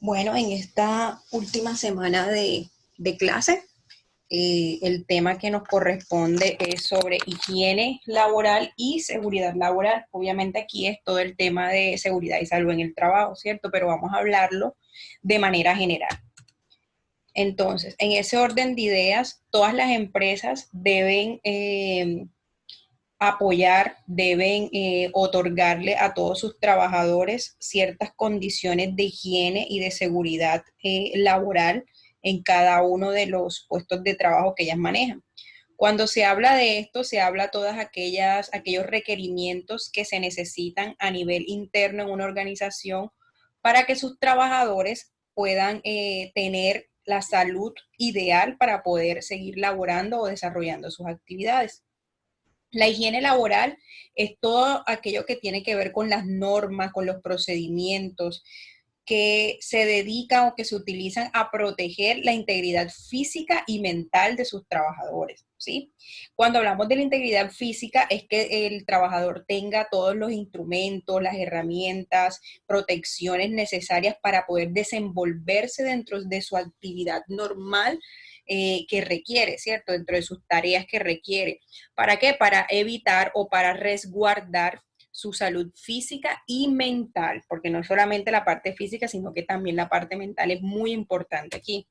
Bueno, en esta última semana de clase, el tema que nos corresponde es sobre higiene laboral y seguridad laboral. Obviamente aquí es todo el tema de seguridad y salud en el trabajo, ¿cierto? Pero vamos a hablarlo de manera general. Entonces, en ese orden de ideas, todas las empresas deben apoyar, deben otorgarle a todos sus trabajadores ciertas condiciones de higiene y de seguridad laboral en cada uno de los puestos de trabajo que ellas manejan. Cuando se habla de esto, se habla todas aquellos requerimientos que se necesitan a nivel interno en una organización para que sus trabajadores puedan tener la salud ideal para poder seguir laborando o desarrollando sus actividades. La higiene laboral es todo aquello que tiene que ver con las normas, con los procedimientos que se dedican o que se utilizan a proteger la integridad física y mental de sus trabajadores, ¿sí? Cuando hablamos de la integridad física es que el trabajador tenga todos los instrumentos, las herramientas, protecciones necesarias para poder desenvolverse dentro de su actividad normal que requiere, ¿cierto? Dentro de sus tareas que requiere. ¿Para qué? Para evitar o para resguardar su salud física y mental, porque no solamente la parte física, sino que también la parte mental es muy importante aquí.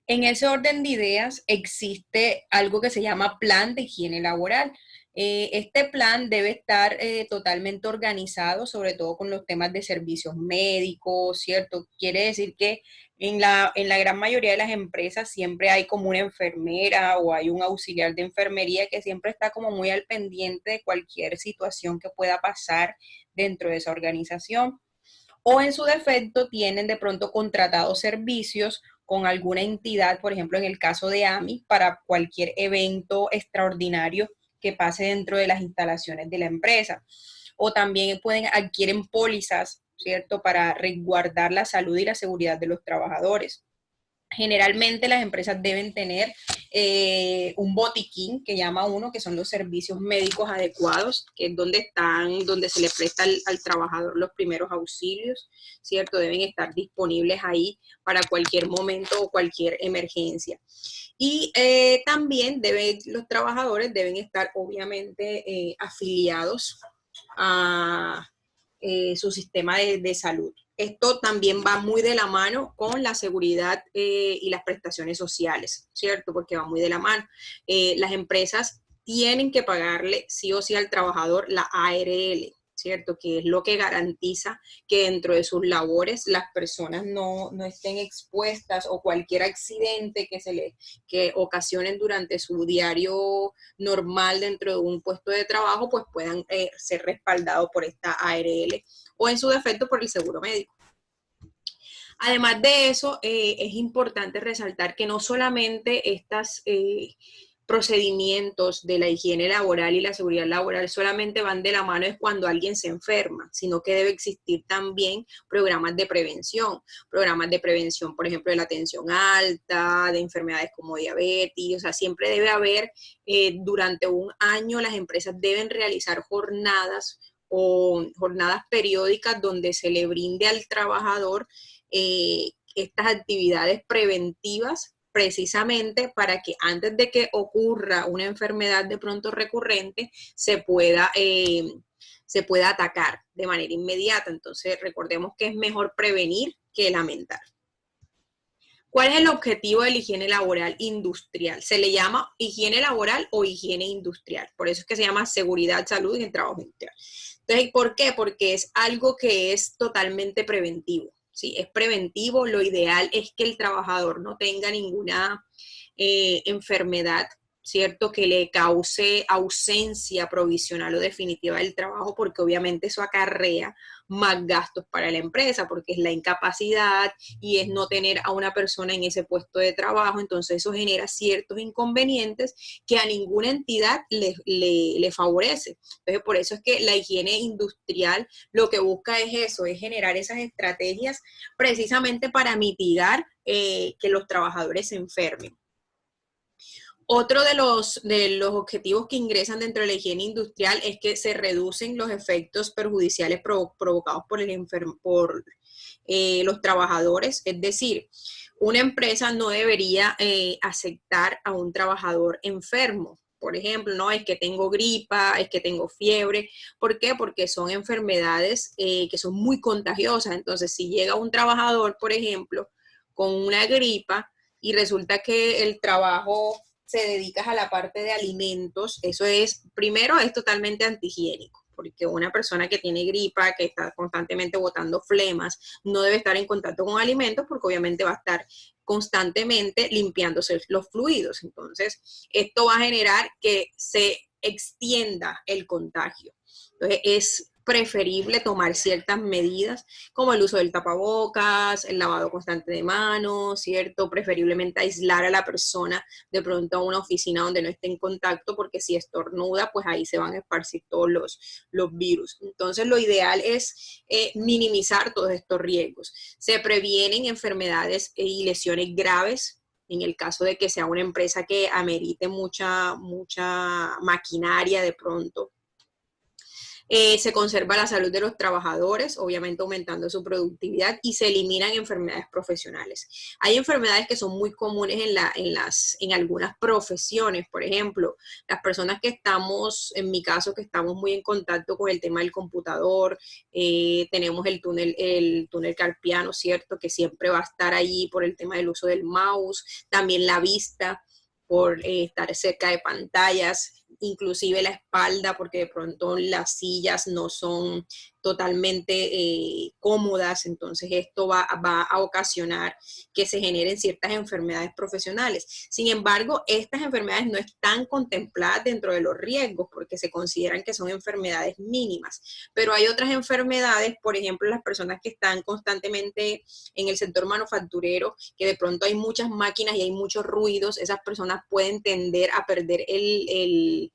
En ese orden de ideas existe algo que se llama plan de higiene laboral. Este plan debe estar totalmente organizado, sobre todo con los temas de servicios médicos, ¿cierto? Quiere decir que en la gran mayoría de las empresas siempre hay como una enfermera o hay un auxiliar de enfermería que siempre está como muy al pendiente de cualquier situación que pueda pasar dentro de esa organización o en su defecto tienen de pronto contratados servicios con alguna entidad, por ejemplo, en el caso de AMI, para cualquier evento extraordinario que pase dentro de las instalaciones de la empresa. O también adquieren pólizas, ¿cierto?, para resguardar la salud y la seguridad de los trabajadores. Generalmente las empresas deben tener un botiquín que llama uno, que son los servicios médicos adecuados, que es donde se le presta al trabajador los primeros auxilios, ¿cierto? Deben estar disponibles ahí para cualquier momento o cualquier emergencia. Y también los trabajadores deben estar obviamente afiliados a su sistema de salud. Esto también va muy de la mano con la seguridad y las prestaciones sociales, ¿cierto? Porque va muy de la mano. Las empresas tienen que pagarle sí o sí al trabajador la ARL, ¿cierto? Que es lo que garantiza que dentro de sus labores las personas no estén expuestas o cualquier accidente que ocasionen durante su diario normal dentro de un puesto de trabajo, pues puedan ser respaldados por esta ARL o en su defecto por el seguro médico. Además de eso, es importante resaltar que no solamente estos procedimientos de la higiene laboral y la seguridad laboral solamente van de la mano es cuando alguien se enferma, sino que debe existir también programas de prevención, por ejemplo, de la tensión alta, de enfermedades como diabetes, o sea, siempre debe haber, durante un año las empresas deben realizar jornadas o jornadas periódicas donde se le brinde al trabajador estas actividades preventivas precisamente para que antes de que ocurra una enfermedad de pronto recurrente se pueda atacar de manera inmediata. Entonces recordemos que es mejor prevenir que lamentar. ¿Cuál es el objetivo de la higiene laboral industrial? Se le llama higiene laboral o higiene industrial. Por eso es que se llama seguridad, salud y el trabajo industrial. Entonces, ¿por qué? Porque es algo que es totalmente preventivo. ¿Sí? Es preventivo. Lo ideal es que el trabajador no tenga ninguna enfermedad, ¿cierto? Que le cause ausencia provisional o definitiva del trabajo, porque obviamente eso acarrea más gastos para la empresa, porque es la incapacidad y es no tener a una persona en ese puesto de trabajo, entonces eso genera ciertos inconvenientes que a ninguna entidad le favorece. Entonces, por eso es que la higiene industrial lo que busca es eso, es generar esas estrategias precisamente para mitigar que los trabajadores se enfermen. Otro de los objetivos que ingresan dentro de la higiene industrial es que se reducen los efectos perjudiciales provocados por los trabajadores. Es decir, una empresa no debería aceptar a un trabajador enfermo. Por ejemplo, no es que tengo gripa, es que tengo fiebre. ¿Por qué? Porque son enfermedades que son muy contagiosas. Entonces, si llega un trabajador, por ejemplo, con una gripa y resulta que el trabajo se dedica a la parte de alimentos, eso es, primero, es totalmente antihigiénico, porque una persona que tiene gripa, que está constantemente botando flemas, no debe estar en contacto con alimentos porque obviamente va a estar constantemente limpiándose los fluidos. Entonces, esto va a generar que se extienda el contagio. Entonces, es preferible tomar ciertas medidas, como el uso del tapabocas, el lavado constante de manos, ¿cierto? Preferiblemente aislar a la persona de pronto a una oficina donde no esté en contacto, porque si estornuda, pues ahí se van a esparcir todos los virus. Entonces, lo ideal es minimizar todos estos riesgos. Se previenen enfermedades y lesiones graves en el caso de que sea una empresa que amerite mucha maquinaria de pronto. Se conserva la salud de los trabajadores, obviamente aumentando su productividad, y se eliminan enfermedades profesionales. Hay enfermedades que son muy comunes en algunas profesiones. Por ejemplo, las personas que estamos, en mi caso, que estamos muy en contacto con el tema del computador, tenemos el túnel carpiano, ¿cierto? Que siempre va a estar ahí por el tema del uso del mouse, también la vista, por estar cerca de pantallas, inclusive la espalda, porque de pronto las sillas no son totalmente cómodas, entonces esto va a ocasionar que se generen ciertas enfermedades profesionales. Sin embargo, estas enfermedades no están contempladas dentro de los riesgos porque se consideran que son enfermedades mínimas, pero hay otras enfermedades, por ejemplo, las personas que están constantemente en el sector manufacturero, que de pronto hay muchas máquinas y hay muchos ruidos, esas personas pueden tender a perder el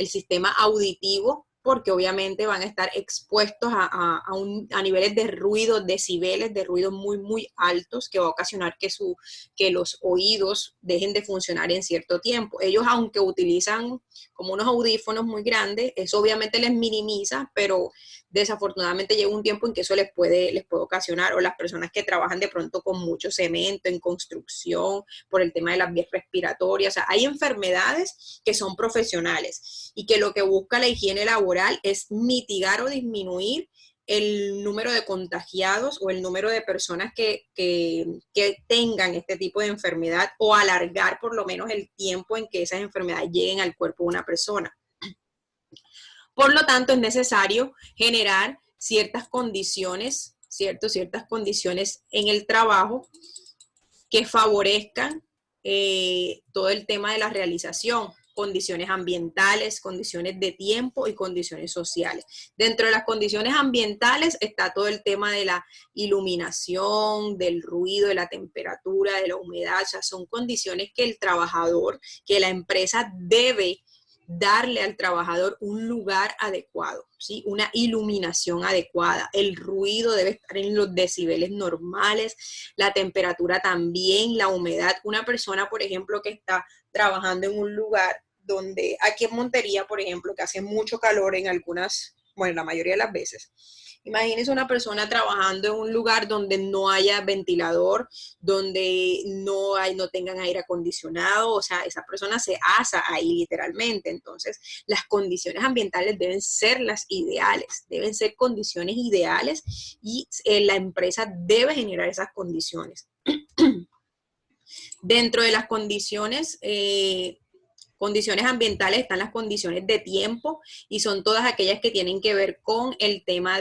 sistema auditivo, porque obviamente van a estar expuestos a niveles de ruido, decibeles de ruido muy altos, que va a ocasionar que los oídos dejen de funcionar en cierto tiempo. Ellos, aunque utilizan como unos audífonos muy grandes, eso obviamente les minimiza, pero desafortunadamente llega un tiempo en que eso les puede ocasionar, o las personas que trabajan de pronto con mucho cemento en construcción, por el tema de las vías respiratorias. O sea, hay enfermedades que son profesionales y que lo que busca la higiene laboral es mitigar o disminuir el número de contagiados o el número de personas que tengan este tipo de enfermedad, o alargar por lo menos el tiempo en que esas enfermedades lleguen al cuerpo de una persona. Por lo tanto, es necesario generar ciertas condiciones, ciertas condiciones en el trabajo que favorezcan todo el tema de la realización, condiciones ambientales, condiciones de tiempo y condiciones sociales. Dentro de las condiciones ambientales está todo el tema de la iluminación, del ruido, de la temperatura, de la humedad. O sea, son condiciones que el trabajador, que la empresa debe darle al trabajador un lugar adecuado, ¿sí? Una iluminación adecuada. El ruido debe estar en los decibeles normales, la temperatura también, la humedad. Una persona, por ejemplo, que está trabajando en un lugar donde, aquí en Montería, por ejemplo, que hace mucho calor en algunas, bueno, la mayoría de las veces. Imagínense una persona trabajando en un lugar donde no haya ventilador, donde no tengan aire acondicionado. O sea, esa persona se asa ahí literalmente. Entonces, las condiciones ambientales deben ser las ideales, deben ser condiciones ideales, y la empresa debe generar esas condiciones. Dentro de las condiciones ambientales están las condiciones de tiempo, y son todas aquellas que tienen que ver con el tema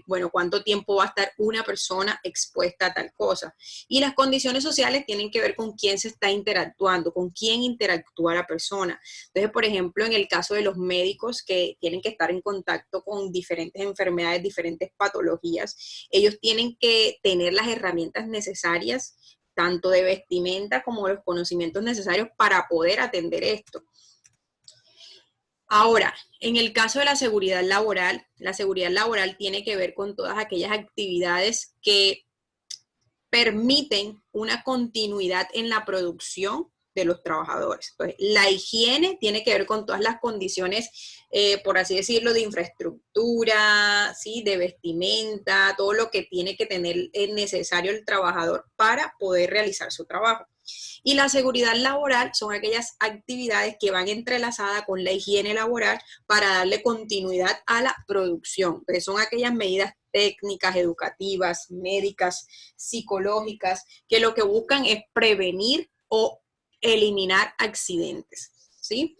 bueno, cuánto tiempo va a estar una persona expuesta a tal cosa. Y las condiciones sociales tienen que ver con quién se está interactuando, con quién interactúa la persona. Entonces, por ejemplo, en el caso de los médicos, que tienen que estar en contacto con diferentes enfermedades, diferentes patologías, ellos tienen que tener las herramientas necesarias, tanto de vestimenta como los conocimientos necesarios para poder atender esto. Ahora, en el caso de la seguridad laboral tiene que ver con todas aquellas actividades que permiten una continuidad en la producción, de los trabajadores. Entonces, la higiene tiene que ver con todas las condiciones, por así decirlo, de infraestructura, ¿sí? De vestimenta, todo lo que tiene que tener necesario el trabajador para poder realizar su trabajo. Y la seguridad laboral son aquellas actividades que van entrelazadas con la higiene laboral para darle continuidad a la producción. Entonces, son aquellas medidas técnicas, educativas, médicas, psicológicas, que lo que buscan es prevenir o eliminar accidentes, ¿sí?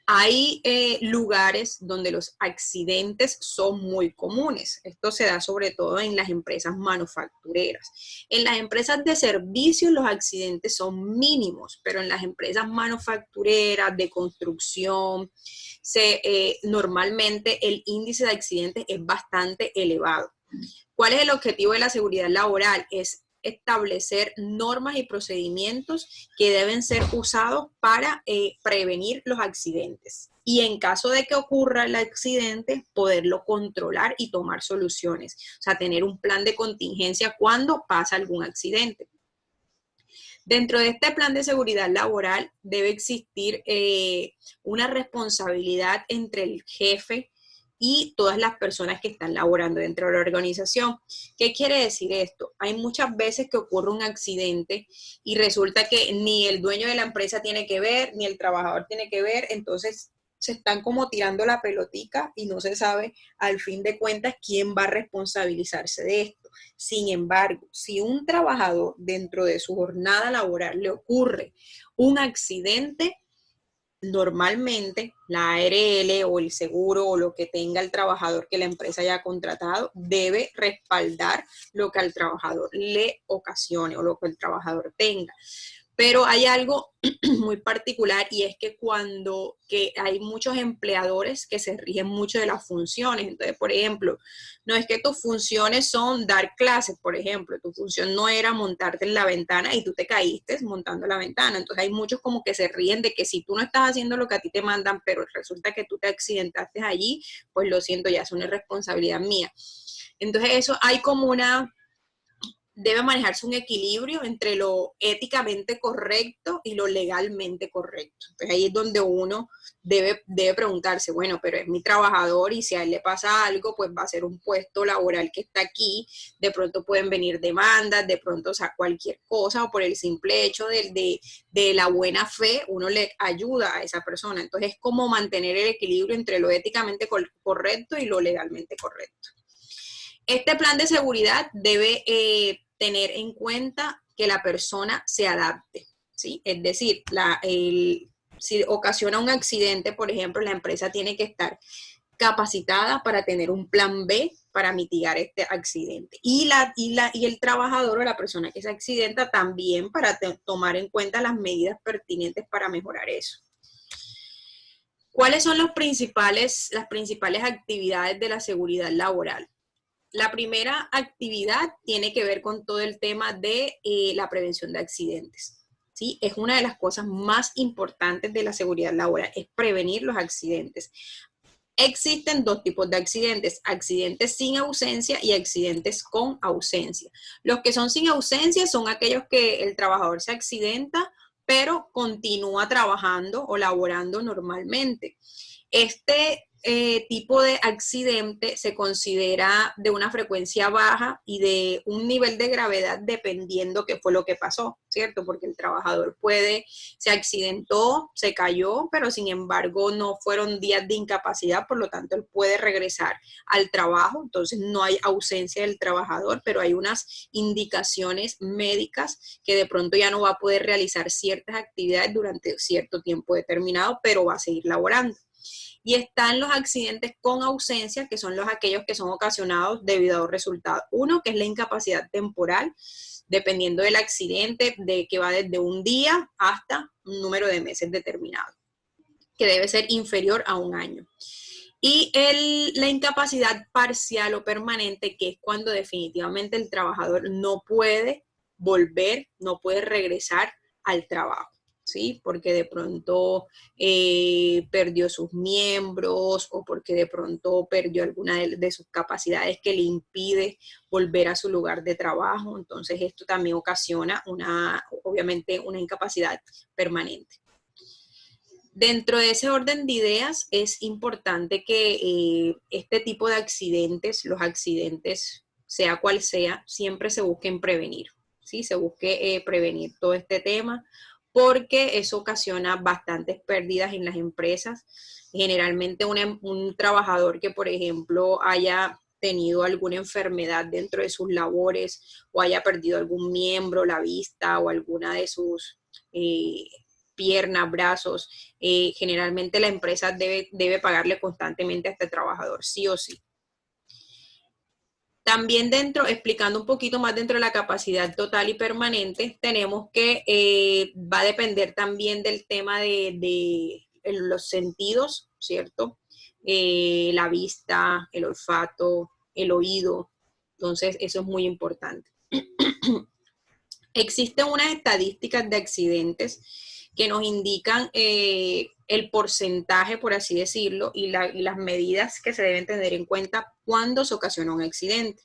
Hay lugares donde los accidentes son muy comunes. Esto se da sobre todo en las empresas manufactureras. En las empresas de servicios los accidentes son mínimos, pero en las empresas manufactureras, de construcción, normalmente el índice de accidentes es bastante elevado. ¿Cuál es el objetivo de la seguridad laboral? Es establecer normas y procedimientos que deben ser usados para prevenir los accidentes. Y en caso de que ocurra el accidente, poderlo controlar y tomar soluciones. O sea, tener un plan de contingencia cuando pasa algún accidente. Dentro de este plan de seguridad laboral debe existir una responsabilidad entre el jefe y todas las personas que están laborando dentro de la organización. ¿Qué quiere decir esto? Hay muchas veces que ocurre un accidente y resulta que ni el dueño de la empresa tiene que ver, ni el trabajador tiene que ver, entonces se están como tirando la pelotica y no se sabe al fin de cuentas quién va a responsabilizarse de esto. Sin embargo, si un trabajador dentro de su jornada laboral le ocurre un accidente, normalmente la ARL o el seguro o lo que tenga el trabajador que la empresa haya contratado debe respaldar lo que al trabajador le ocasione o lo que el trabajador tenga. Pero hay algo muy particular y es que hay muchos empleadores que se rigen mucho de las funciones. Entonces, por ejemplo, no es que tus funciones son dar clases, por ejemplo, tu función no era montarte en la ventana y tú te caíste montando la ventana. Entonces hay muchos como que se ríen de que si tú no estás haciendo lo que a ti te mandan, pero resulta que tú te accidentaste allí, pues lo siento, ya es una responsabilidad mía. Entonces eso hay como debe manejarse un equilibrio entre lo éticamente correcto y lo legalmente correcto. Entonces ahí es donde uno debe preguntarse, bueno, pero es mi trabajador y si a él le pasa algo, pues va a ser un puesto laboral que está aquí, de pronto pueden venir demandas, de pronto, o sea, cualquier cosa, o por el simple hecho de la buena fe, uno le ayuda a esa persona. Entonces es como mantener el equilibrio entre lo éticamente correcto y lo legalmente correcto. Este plan de seguridad debe tener en cuenta que la persona se adapte, ¿sí? Es decir, si ocasiona un accidente, por ejemplo, la empresa tiene que estar capacitada para tener un plan B para mitigar este accidente. Y el trabajador o la persona que se accidenta también para tomar en cuenta las medidas pertinentes para mejorar eso. ¿Cuáles son las principales actividades de la seguridad laboral? La primera actividad tiene que ver con todo el tema de la prevención de accidentes, ¿sí? Es una de las cosas más importantes de la seguridad laboral, es prevenir los accidentes. Existen dos tipos de accidentes, accidentes sin ausencia y accidentes con ausencia. Los que son sin ausencia son aquellos que el trabajador se accidenta, pero continúa trabajando o laborando normalmente. Este tipo de accidente se considera de una frecuencia baja y de un nivel de gravedad dependiendo qué fue lo que pasó, ¿cierto? Porque el trabajador se accidentó, se cayó, pero sin embargo no fueron días de incapacidad, por lo tanto él puede regresar al trabajo, entonces no hay ausencia del trabajador, pero hay unas indicaciones médicas que de pronto ya no va a poder realizar ciertas actividades durante cierto tiempo determinado, pero va a seguir laborando. Y están los accidentes con ausencia, que son aquellos que son ocasionados debido a dos resultados. Uno, que es la incapacidad temporal, dependiendo del accidente, que va desde un día hasta un número de meses determinado, que debe ser inferior a un año. Y la incapacidad parcial o permanente, que es cuando definitivamente el trabajador no puede volver, no puede regresar al trabajo. ¿sí? Porque de pronto perdió sus miembros o porque de pronto perdió alguna de sus capacidades que le impide volver a su lugar de trabajo. Entonces esto también ocasiona obviamente una incapacidad permanente. Dentro de ese orden de ideas es importante que este tipo de accidentes, los accidentes, sea cual sea, siempre se busquen prevenir, ¿sí? Se busque prevenir todo este tema porque eso ocasiona bastantes pérdidas en las empresas. Generalmente un trabajador que, por ejemplo, haya tenido alguna enfermedad dentro de sus labores o haya perdido algún miembro, la vista o alguna de sus piernas, brazos, generalmente la empresa debe pagarle constantemente a este trabajador, sí o sí. También explicando un poquito más dentro de la capacidad total y permanente, tenemos que va a depender también del tema de los sentidos, ¿cierto? La vista, el olfato, el oído. Entonces, eso es muy importante. Existen unas estadísticas de accidentes que nos indican el porcentaje, por así decirlo, y las medidas que se deben tener en cuenta cuando se ocasiona un accidente.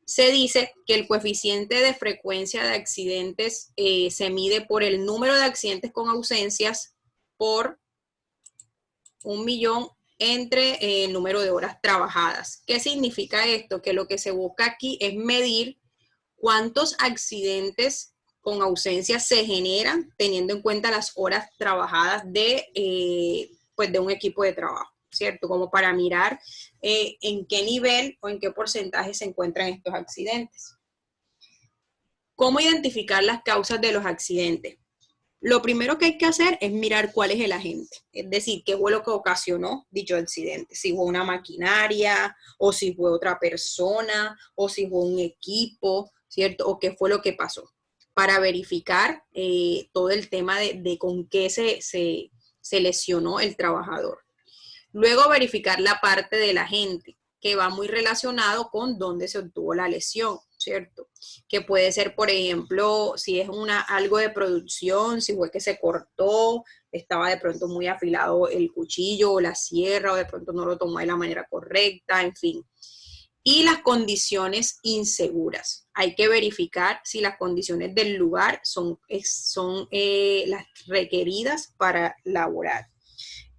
Se dice que el coeficiente de frecuencia de accidentes se mide por el número de accidentes con ausencias por 1.000.000 entre el número de horas trabajadas. ¿Qué significa esto? Que lo que se busca aquí es medir cuántos accidentes con ausencia se generan teniendo en cuenta las horas trabajadas pues de un equipo de trabajo, ¿cierto? Como para mirar en qué nivel o en qué porcentaje se encuentran estos accidentes. ¿Cómo identificar las causas de los accidentes? Lo primero que hay que hacer es mirar cuál es el agente, es decir, qué fue lo que ocasionó dicho accidente, si fue una maquinaria, o si fue otra persona, o si fue un equipo, ¿cierto? O qué fue lo que pasó, para verificar todo el tema de con qué se lesionó el trabajador. Luego verificar la parte del agente, que va muy relacionado con dónde se obtuvo la lesión, ¿cierto? Que puede ser, por ejemplo, si es algo de producción, si fue que se cortó, estaba de pronto muy afilado el cuchillo o la sierra, o de pronto no lo tomó de la manera correcta, en fin. Y las condiciones inseguras. Hay que verificar si las condiciones del lugar son las requeridas para laborar.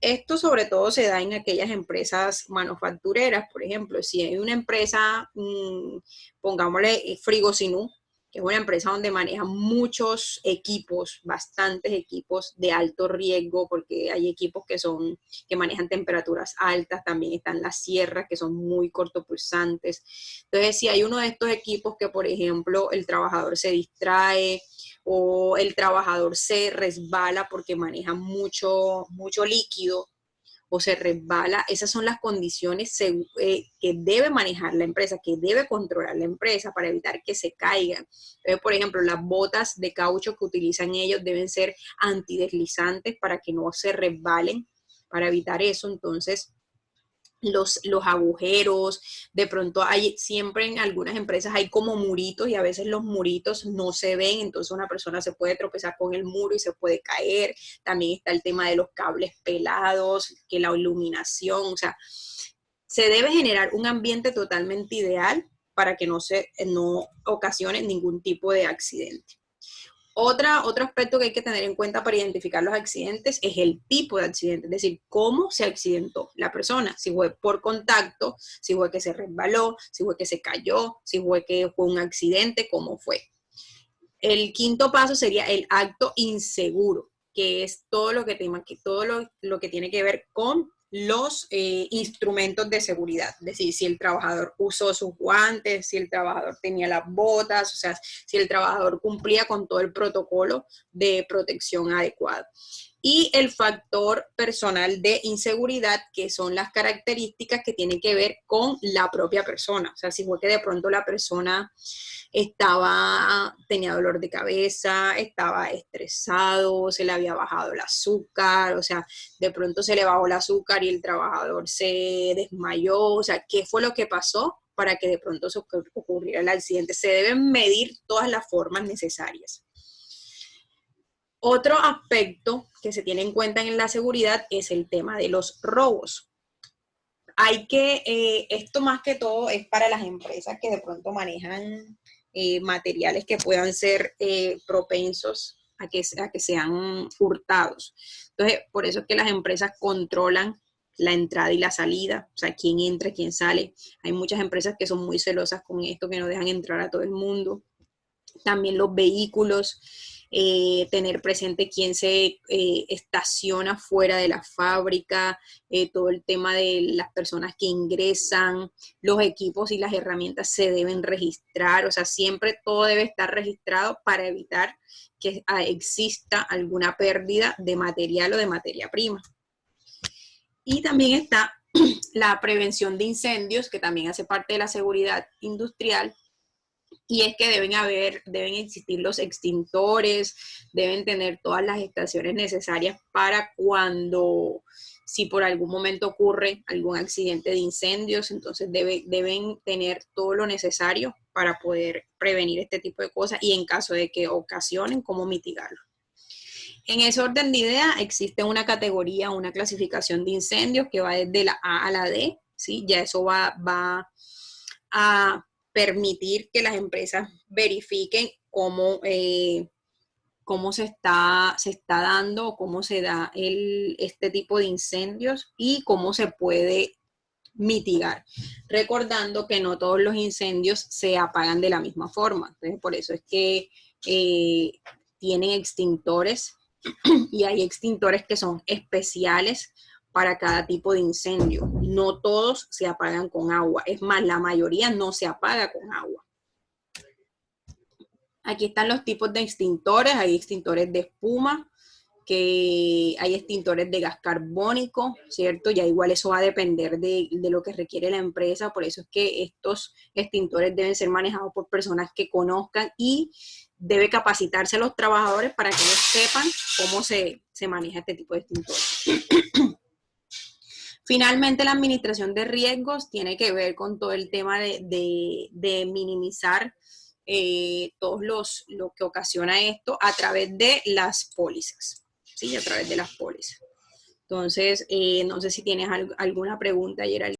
Esto sobre todo se da en aquellas empresas manufactureras, por ejemplo, si hay una empresa, pongámosle Frigosinú, que es una empresa donde manejan muchos equipos, bastantes equipos de alto riesgo, porque hay equipos que manejan temperaturas altas, también están las sierras, que son muy cortopulsantes. Entonces, si hay uno de estos equipos que, por ejemplo, el trabajador se distrae, o el trabajador se resbala porque maneja mucho líquido o se resbala, esas son las condiciones que debe manejar la empresa, que debe controlar la empresa para evitar que se caigan. Entonces, por ejemplo, las botas de caucho que utilizan ellos deben ser antideslizantes para que no se resbalen, para evitar eso. Entonces, los agujeros, de pronto siempre en algunas empresas hay como muritos y a veces los muritos no se ven, entonces una persona se puede tropezar con el muro y se puede caer. También está el tema de los cables pelados, que la iluminación, o sea, se debe generar un ambiente totalmente ideal para que no ocasione ningún tipo de accidente. Otro aspecto que hay que tener en cuenta para identificar los accidentes es el tipo de accidente, es decir, cómo se accidentó la persona, si fue por contacto, si fue que se resbaló, si fue que se cayó, si fue que fue un accidente, cómo fue. El quinto paso sería el acto inseguro, que es todo lo que tiene que ver con los instrumentos de seguridad, es decir, si el trabajador usó sus guantes, si el trabajador tenía las botas, o sea, si el trabajador cumplía con todo el protocolo de protección adecuado. Y el factor personal de inseguridad, que son las características que tienen que ver con la propia persona. O sea, si fue que de pronto la persona tenía dolor de cabeza, estaba estresado, se le había bajado el azúcar, o sea, de pronto se le bajó el azúcar y el trabajador se desmayó, o sea, ¿qué fue lo que pasó para que de pronto se ocurriera el accidente? Se deben medir todas las formas necesarias. Otro aspecto que se tiene en cuenta en la seguridad es el tema de los robos. Esto más que todo es para las empresas que de pronto manejan materiales que puedan ser propensos a que sean hurtados. Entonces, por eso es que las empresas controlan la entrada y la salida, o sea, quién entra, quién sale. Hay muchas empresas que son muy celosas con esto, que no dejan entrar a todo el mundo. También los vehículos, tener presente quién se estaciona fuera de la fábrica, todo el tema de las personas que ingresan, los equipos y las herramientas se deben registrar, o sea, siempre todo debe estar registrado para evitar que exista alguna pérdida de material o de materia prima. Y también está la prevención de incendios, que también hace parte de la seguridad industrial, y es que deben existir los extintores, deben tener todas las estaciones necesarias para cuando, si por algún momento ocurre algún accidente de incendios, entonces deben tener todo lo necesario para poder prevenir este tipo de cosas y en caso de que ocasionen, cómo mitigarlo. En ese orden de idea existe una categoría, una clasificación de incendios que va desde la A a la D, ¿sí? Ya eso va a permitir que las empresas verifiquen cómo se está dando, cómo se da este tipo de incendios y cómo se puede mitigar. Recordando que no todos los incendios se apagan de la misma forma. Entonces, por eso es que tienen extintores y hay extintores que son especiales para cada tipo de incendio. No todos se apagan con agua. Es más, la mayoría no se apaga con agua. Aquí están los tipos de extintores. Hay extintores de espuma, que hay extintores de gas carbónico, ¿cierto? Ya igual eso va a depender de lo que requiere la empresa. Por eso es que estos extintores deben ser manejados por personas que conozcan y debe capacitarse a los trabajadores para que ellos sepan cómo se maneja este tipo de extintores. Finalmente, la administración de riesgos tiene que ver con todo el tema de minimizar todos lo que ocasiona esto a través de las pólizas, ¿sí? A través de las pólizas. Entonces, no sé si tienes alguna pregunta, Geraldine.